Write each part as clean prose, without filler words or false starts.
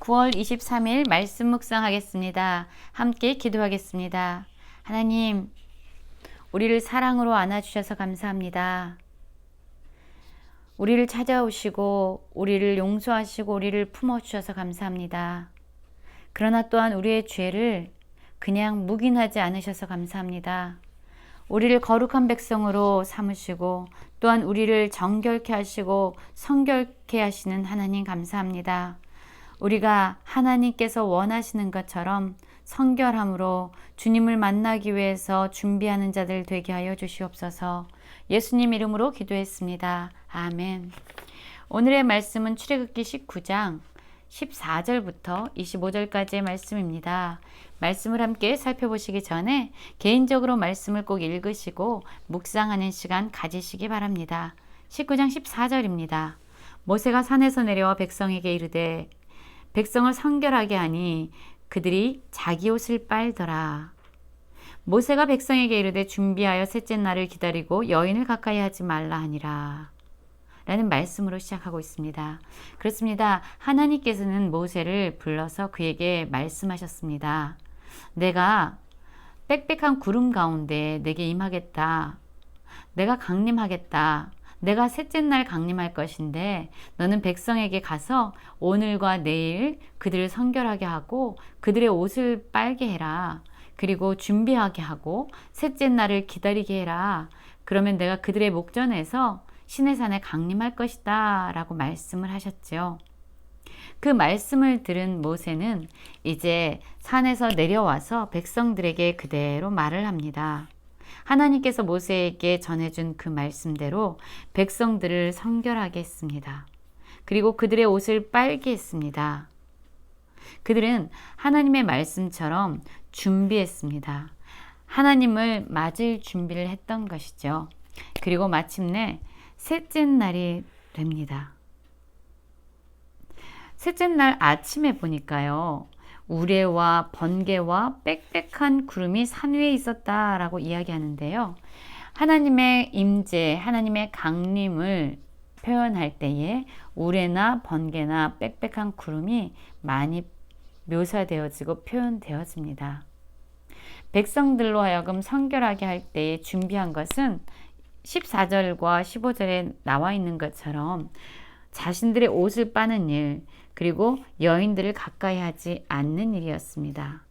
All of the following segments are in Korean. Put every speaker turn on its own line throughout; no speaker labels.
9월 23일 말씀 묵상하겠습니다. 함께 기도하겠습니다. 하나님, 우리를 사랑으로 안아주셔서 감사합니다. 우리를 찾아오시고 우리를 용서하시고 우리를 품어주셔서 감사합니다. 그러나 또한 우리의 죄를 그냥 묵인하지 않으셔서 감사합니다. 우리를 거룩한 백성으로 삼으시고 또한 우리를 정결케 하시고 성결케 하시는 하나님 감사합니다. 우리가 하나님께서 원하시는 것처럼 성결함으로 주님을 만나기 위해서 준비하는 자들 되게 하여 주시옵소서. 예수님 이름으로 기도했습니다. 아멘. 오늘의 말씀은 출애굽기 19장 14절부터 25절까지의 말씀입니다. 말씀을 함께 살펴보시기 전에 개인적으로 말씀을 꼭 읽으시고 묵상하는 시간 가지시기 바랍니다. 19장 14절입니다. 모세가 산에서 내려와 백성에게 이르되 백성을 성결하게 하니 그들이 자기 옷을 빨더라. 모세가 백성에게 이르되 준비하여 셋째 날을 기다리고 여인을 가까이 하지 말라 하니라. 라는 말씀으로 시작하고 있습니다. 그렇습니다. 하나님께서는 모세를 불러서 그에게 말씀하셨습니다. 내가 빽빽한 구름 가운데 내게 임하겠다. 내가 강림하겠다. 내가 셋째 날 강림할 것인데 너는 백성에게 가서 오늘과 내일 그들을 성결하게 하고 그들의 옷을 빨게 해라. 그리고 준비하게 하고 셋째 날을 기다리게 해라. 그러면 내가 그들의 목전에서 시내산에 강림할 것이다 라고 말씀을 하셨죠. 그 말씀을 들은 모세는 이제 산에서 내려와서 백성들에게 그대로 말을 합니다. 하나님께서 모세에게 전해준 그 말씀대로 백성들을 성결하게 했습니다. 그리고 그들의 옷을 빨게 했습니다. 그들은 하나님의 말씀처럼 준비했습니다. 하나님을 맞을 준비를 했던 것이죠. 그리고 마침내 셋째 날이 됩니다. 셋째 날 아침에 보니까요. 우레와 번개와 빽빽한 구름이 산 위에 있었다라고 이야기하는데요. 하나님의 임재, 하나님의 강림을 표현할 때에 우레나 번개나 빽빽한 구름이 많이 묘사되어지고 표현되어집니다. 백성들로 하여금 성결하게 할 때에 준비한 것은 14절과 15절에 나와 있는 것처럼 자신들의 옷을 빠는 일, 그리고 여인들을 가까이 하지 않는 일이었습니다.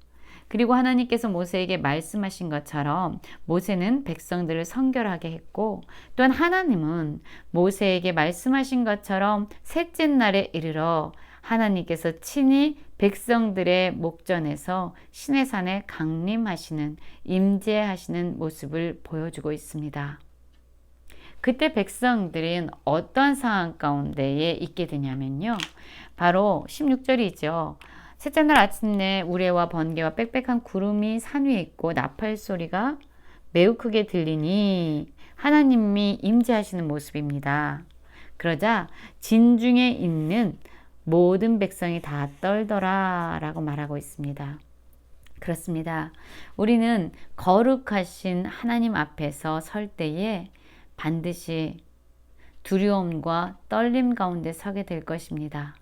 그리고 하나님께서 모세에게 말씀하신 것처럼 모세는 백성들을 성결하게 했고 또한 하나님은 모세에게 말씀하신 것처럼 셋째 날에 이르러 하나님께서 친히 백성들의 목전에서 시내산에 강림하시는 임재하시는 모습을 보여주고 있습니다. 그때 백성들은 어떤 상황 가운데에 있게 되냐면요. 바로 16절이죠. 셋째 날 아침에 우레와 번개와 빽빽한 구름이 산 위에 있고 나팔 소리가 매우 크게 들리니 하나님이 임재하시는 모습입니다. 그러자 진중에 있는 모든 백성이 다 떨더라 라고 말하고 있습니다. 그렇습니다. 우리는 거룩하신 하나님 앞에서 설 때에 반드시 두려움과 떨림 가운데 서게 될 것입니다.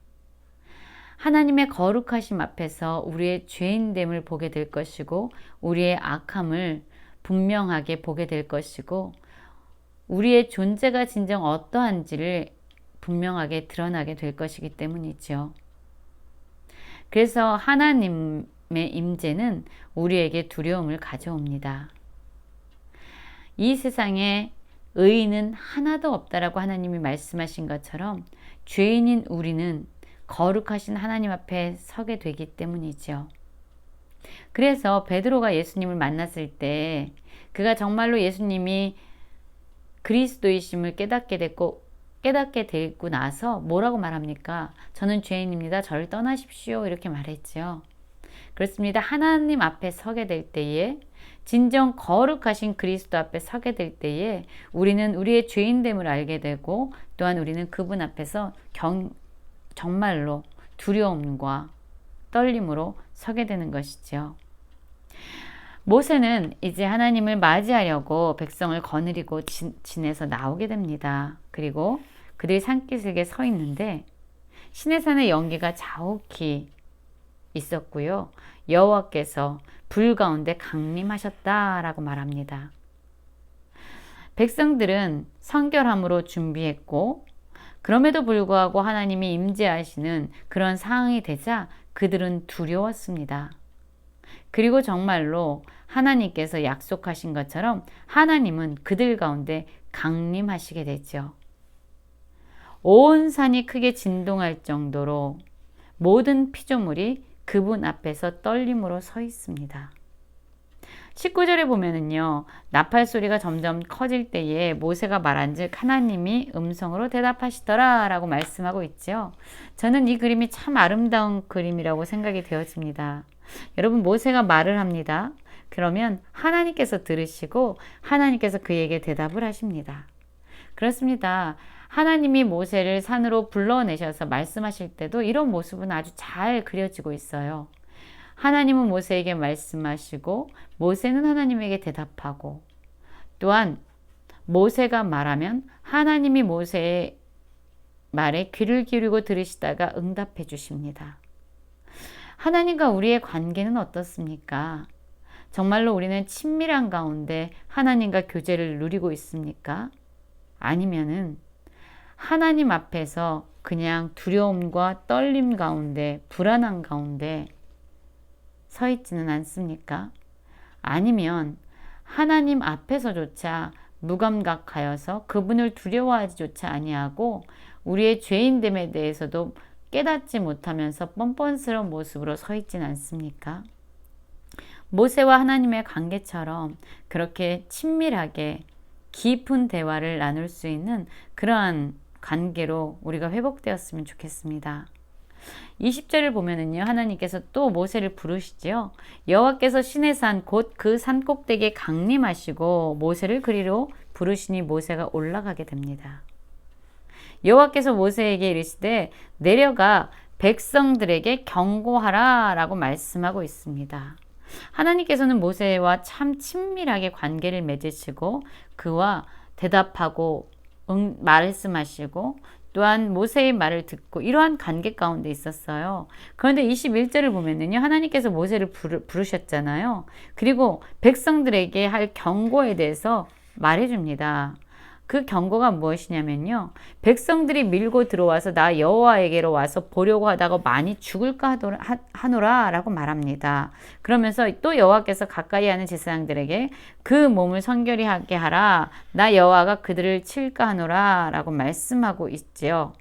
하나님의 거룩하심 앞에서 우리의 죄인됨을 보게 될 것이고 우리의 악함을 분명하게 보게 될 것이고 우리의 존재가 진정 어떠한지를 분명하게 드러나게 될 것이기 때문이죠. 그래서 하나님의 임재는 우리에게 두려움을 가져옵니다. 이 세상에 의인은 하나도 없다라고 하나님이 말씀하신 것처럼 죄인인 우리는 거룩하신 하나님 앞에 서게 되기 때문이죠. 그래서 베드로가 예수님을 만났을 때 그가 정말로 예수님이 그리스도이심을 깨닫게 되고 나서 뭐라고 말합니까? 저는 죄인입니다. 저를 떠나십시오. 이렇게 말했죠. 그렇습니다. 하나님 앞에 서게 될 때에 진정 거룩하신 그리스도 앞에 서게 될 때에 우리는 우리의 죄인됨을 알게 되고 또한 우리는 그분 앞에서 정말로 두려움과 떨림으로 서게 되는 것이죠. 모세는 이제 하나님을 맞이하려고 백성을 거느리고 진에서 나오게 됩니다. 그리고 그들이 산기슭에 서 있는데 시내산의 연기가 자욱히 있었고요. 여호와께서 불 가운데 강림하셨다라고 말합니다. 백성들은 성결함으로 준비했고 그럼에도 불구하고 하나님이 임재하시는 그런 상황이 되자 그들은 두려웠습니다. 그리고 정말로 하나님께서 약속하신 것처럼 하나님은 그들 가운데 강림하시게 되죠. 온 산이 크게 진동할 정도로 모든 피조물이 그분 앞에서 떨림으로 서 있습니다. 19절에 보면은요, 나팔 소리가 점점 커질 때에 모세가 말한즉 하나님이 음성으로 대답하시더라 라고 말씀하고 있죠. 저는 이 그림이 참 아름다운 그림이라고 생각이 되어집니다. 여러분, 모세가 말을 합니다. 그러면 하나님께서 들으시고 하나님께서 그에게 대답을 하십니다. 그렇습니다. 하나님이 모세를 산으로 불러내셔서 말씀하실 때도 이런 모습은 아주 잘 그려지고 있어요. 하나님은 모세에게 말씀하시고 모세는 하나님에게 대답하고 또한 모세가 말하면 하나님이 모세의 말에 귀를 기울이고 들으시다가 응답해 주십니다. 하나님과 우리의 관계는 어떻습니까? 정말로 우리는 친밀한 가운데 하나님과 교제를 누리고 있습니까? 아니면은 하나님 앞에서 그냥 두려움과 떨림 가운데 불안한 가운데 서 있지는 않습니까? 아니면 하나님 앞에서조차 무감각하여서 그분을 두려워하지조차 아니하고 우리의 죄인됨에 대해서도 깨닫지 못하면서 뻔뻔스러운 모습으로 서 있지는 않습니까? 모세와 하나님의 관계처럼 그렇게 친밀하게 깊은 대화를 나눌 수 있는 그러한 관계로 우리가 회복되었으면 좋겠습니다. 20절을 보면은요, 하나님께서 또 모세를 부르시지요. 여호와께서 시내 산 곧 그 산 꼭대기에 강림하시고 모세를 그리로 부르시니 모세가 올라가게 됩니다. 여호와께서 모세에게 이르시되 내려가 백성들에게 경고하라 라고 말씀하고 있습니다. 하나님께서는 모세와 참 친밀하게 관계를 맺으시고 그와 대답하고 말씀하시고 또한 모세의 말을 듣고 이러한 관계 가운데 있었어요. 그런데 21절을 보면은요, 하나님께서 모세를 부르셨잖아요. 그리고 백성들에게 할 경고에 대해서 말해줍니다. 그 경고가 무엇이냐면요, 백성들이 밀고 들어와서 나 여호와에게로 와서 보려고 하다가 많이 죽을까 하노라 라고 말합니다. 그러면서 또 여호와께서 가까이 하는 제사장들에게 그 몸을 성결히 하게 하라, 나 여호와가 그들을 칠까 하노라 라고 말씀하고 있지요.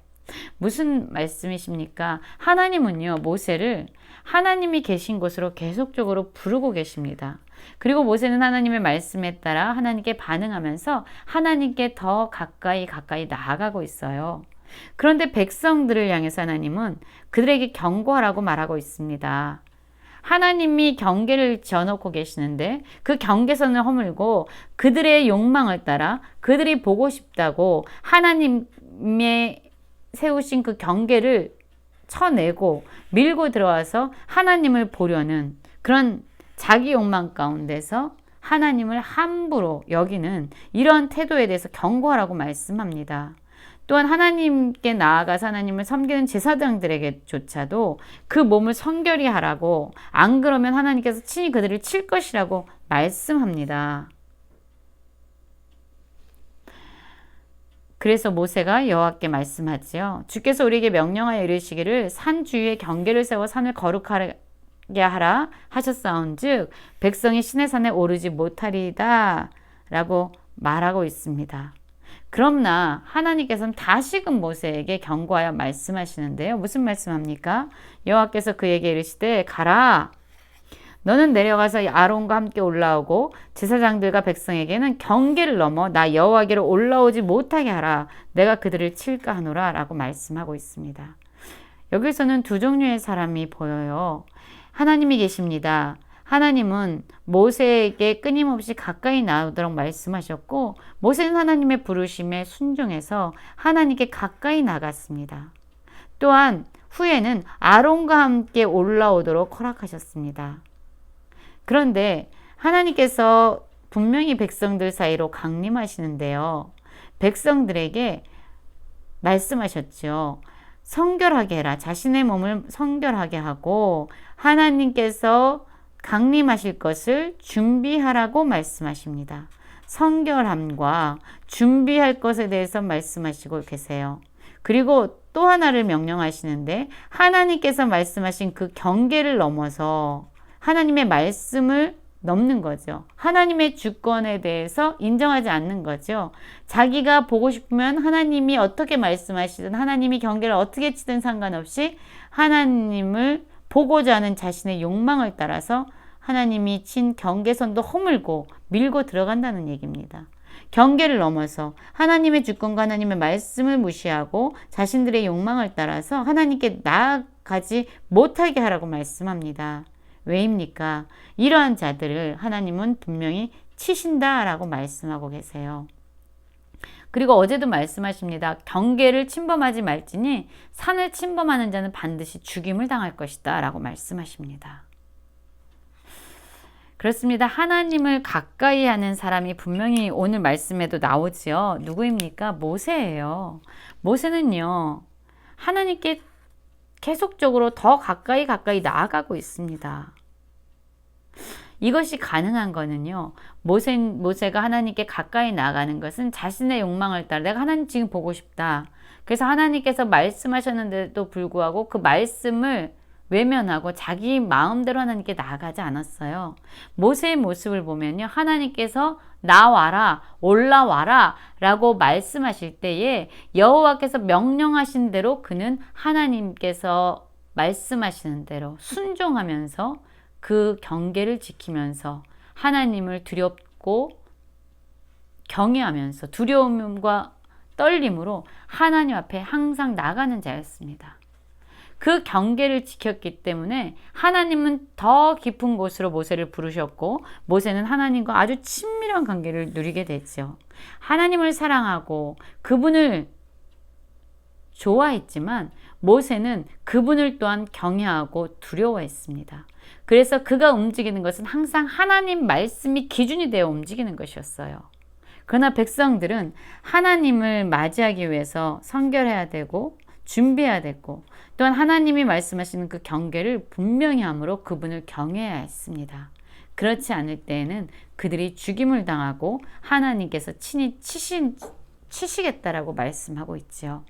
무슨 말씀이십니까? 하나님은요, 모세를 하나님이 계신 곳으로 계속적으로 부르고 계십니다. 그리고 모세는 하나님의 말씀에 따라 하나님께 반응하면서 하나님께 더 가까이 나아가고 있어요. 그런데 백성들을 향해서 하나님은 그들에게 경고하라고 말하고 있습니다. 하나님이 경계를 지어놓고 계시는데 그 경계선을 허물고 그들의 욕망을 따라 그들이 보고 싶다고 하나님의 세우신 그 경계를 쳐내고 밀고 들어와서 하나님을 보려는 그런 자기 욕망 가운데서 하나님을 함부로 여기는 이런 태도에 대해서 경고하라고 말씀합니다. 또한 하나님께 나아가서 하나님을 섬기는 제사장들에게조차도 그 몸을 성결히 하라고, 안 그러면 하나님께서 친히 그들을 칠 것이라고 말씀합니다. 그래서 모세가 여호와께 말씀하지요. 주께서 우리에게 명령하여 이르시기를 산 주위에 경계를 세워 산을 거룩하게 하라 하셨사온즉 백성이 시내 산에 오르지 못하리이다 라고 말하고 있습니다. 그러나 하나님께서는 다시금 모세에게 경고하여 말씀하시는데요. 무슨 말씀합니까? 여호와께서 그에게 이르시되 가라, 너는 내려가서 아론과 함께 올라오고 제사장들과 백성에게는 경계를 넘어 나 여호와께로 올라오지 못하게 하라, 내가 그들을 칠까 하노라 라고 말씀하고 있습니다. 여기서는 두 종류의 사람이 보여요. 하나님이 계십니다. 하나님은 모세에게 끊임없이 가까이 나오도록 말씀하셨고 모세는 하나님의 부르심에 순종해서 하나님께 가까이 나갔습니다. 또한 후에는 아론과 함께 올라오도록 허락하셨습니다. 그런데 하나님께서 분명히 백성들 사이로 강림하시는데요. 백성들에게 말씀하셨죠. 성결하게 해라. 자신의 몸을 성결하게 하고 하나님께서 강림하실 것을 준비하라고 말씀하십니다. 성결함과 준비할 것에 대해서 말씀하시고 계세요. 그리고 또 하나를 명령하시는데 하나님께서 말씀하신 그 경계를 넘어서 하나님의 말씀을 넘는 거죠. 하나님의 주권에 대해서 인정하지 않는 거죠. 자기가 보고 싶으면 하나님이 어떻게 말씀하시든 하나님이 경계를 어떻게 치든 상관없이 하나님을 보고자 하는 자신의 욕망을 따라서 하나님이 친 경계선도 허물고 밀고 들어간다는 얘기입니다. 경계를 넘어서 하나님의 주권과 하나님의 말씀을 무시하고 자신들의 욕망을 따라서 하나님께 나아가지 못하게 하라고 말씀합니다. 왜입니까? 이러한 자들을 하나님은 분명히 치신다라고 말씀하고 계세요. 그리고 어제도 말씀하십니다. 경계를 침범하지 말지니 산을 침범하는 자는 반드시 죽임을 당할 것이다 라고 말씀하십니다. 그렇습니다. 하나님을 가까이 하는 사람이 분명히 오늘 말씀에도 나오지요. 누구입니까? 모세예요. 모세는요, 하나님께 계속적으로 더 가까이 나아가고 있습니다. 이것이 가능한 거는요, 모세가 하나님께 가까이 나아가는 것은 자신의 욕망을 따라 내가 하나님 지금 보고 싶다. 그래서 하나님께서 말씀하셨는데도 불구하고 그 말씀을 외면하고 자기 마음대로 하나님께 나아가지 않았어요. 모세의 모습을 보면요, 하나님께서 나와라, 올라와라 라고 말씀하실 때에 여호와께서 명령하신 대로 그는 하나님께서 말씀하시는 대로 순종하면서 그 경계를 지키면서 하나님을 두렵고 경외하면서 두려움과 떨림으로 하나님 앞에 항상 나가는 자였습니다. 그 경계를 지켰기 때문에 하나님은 더 깊은 곳으로 모세를 부르셨고 모세는 하나님과 아주 친밀한 관계를 누리게 됐죠. 하나님을 사랑하고 그분을 좋아했지만 모세는 그분을 또한 경외하고 두려워했습니다. 그래서 그가 움직이는 것은 항상 하나님 말씀이 기준이 되어 움직이는 것이었어요. 그러나 백성들은 하나님을 맞이하기 위해서 성결해야 되고 준비해야 되고 또한 하나님이 말씀하시는 그 경계를 분명히 함으로 그분을 경외해야 했습니다. 그렇지 않을 때에는 그들이 죽임을 당하고 하나님께서 친히 치시겠다라고 말씀하고 있죠.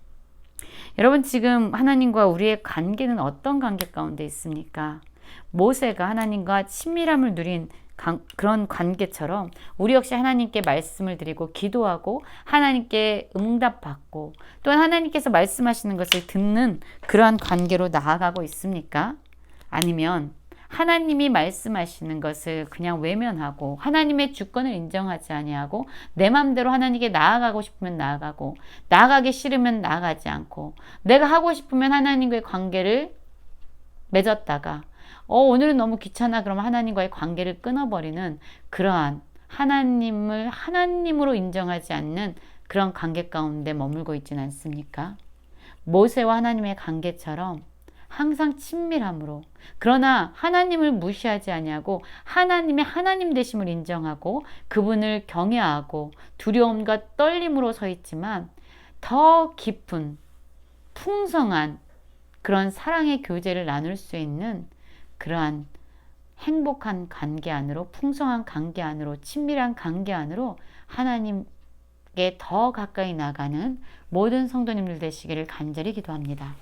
여러분, 지금 하나님과 우리의 관계는 어떤 관계 가운데 있습니까? 모세가 하나님과 친밀함을 누린 그런 관계처럼 우리 역시 하나님께 말씀을 드리고 기도하고 하나님께 응답받고 또한 하나님께서 말씀하시는 것을 듣는 그러한 관계로 나아가고 있습니까? 아니면 하나님이 말씀하시는 것을 그냥 외면하고 하나님의 주권을 인정하지 아니하고 내 마음대로 하나님께 나아가고 싶으면 나아가고 나아가기 싫으면 나아가지 않고 내가 하고 싶으면 하나님과의 관계를 맺었다가 오늘은 너무 귀찮아 그러면 하나님과의 관계를 끊어버리는 그러한 하나님을 하나님으로 인정하지 않는 그런 관계 가운데 머물고 있지는 않습니까? 모세와 하나님의 관계처럼 항상 친밀함으로 그러나 하나님을 무시하지 아니하고 하나님의 하나님 되심을 인정하고 그분을 경외하고 두려움과 떨림으로 서 있지만 더 깊은 풍성한 그런 사랑의 교제를 나눌 수 있는 그러한 행복한 관계 안으로 풍성한 관계 안으로 친밀한 관계 안으로 하나님께 더 가까이 나가는 모든 성도님들 되시기를 간절히 기도합니다.